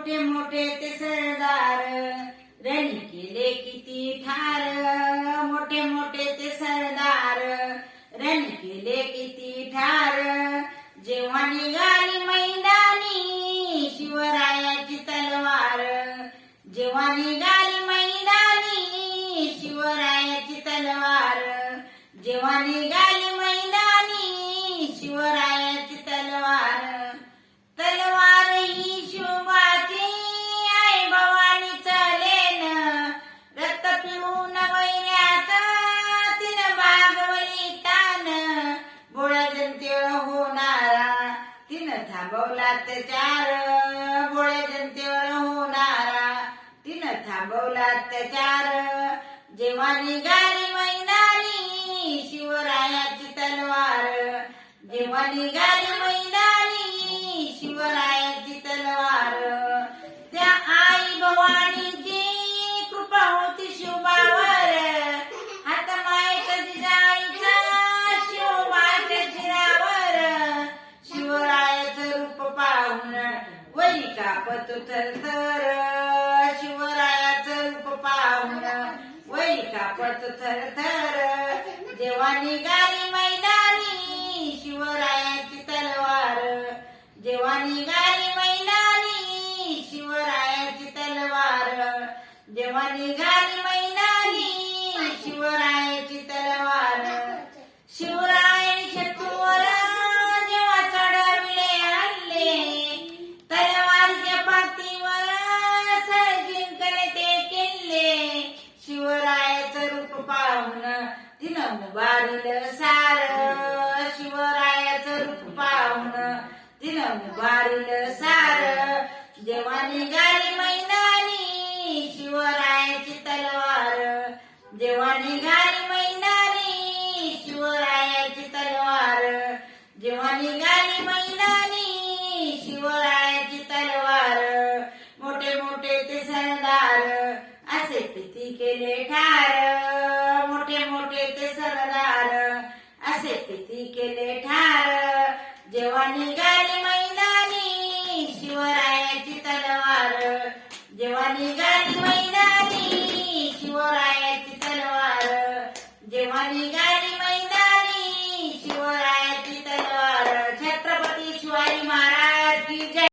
मोठे मोठे ते सरदार रण केले किती ठार, मोठे मोठे ते सरदार रण केले किती ठार, जेव्हा निघाली मैदानी शिवरायाची तलवार, जेव्हा निघाली मैदानी शिवरायाची तलवार, जेव्हा निघाली मैदानी शिवरायाची तलवार, तलवार ही शोभाची आई भवानी चलेन, रक्त पिऊन वैऱ्याचा तिनं भागवली तान, भोळ्या जनतेवर होणारा तिनं थांबवला अत्याचार, भोळ्या जनतेवर होणारा तिनं थांबवला अत्याचार, जेव्हा निघाली मैदानी शिवरायाची तलवार, जेव्हा निघाली मैदानी शिवरायाची तलवार, त्या आई भवानीची कृपा होती शिवबावर, हात मायेत जिजाईचा शिवबाच्या शिरावर, शिवरायाचं रूप पाहून वरी कापत थरथर, शिवरायाचं रूप पाहून वरी कापत थरथर, जेव्हा निघाली मैदानी शिवरायाची तलवार, जेव्हा निघाली मैदानी शिवरायाची तलवार, जेव्हा निघाली मैदानी शिवरायाची तलवार, शिवरायाने शत्रूवर जेव्हा चढविले हल्ले, तलवारीच्या पातीवर सर जिंकले ते किल्ले, शिवरायाचं रूप पाहून तिनं उभारिलं सार, शिवरायाचं रूप पाहून तिनं उभारिलं सार, जेव्हा निघाली मैदानी शिवरायाची तलवार, जेव्हा निघाली मैदानी शिवरायाची तलवार, जेव्हा निघाली मैदानी शिवरायाची तलवार, मोठे मोठे ते सरदार असे किती केले ठार, मोठे मोठे ते सरदार असे किती केले ठार, जेव्हा निघाली मैदानी शिवरायाची तलवार, जेव्हा निघाली मैदानी शिवरायाची तलवार, जेव्हा निघाली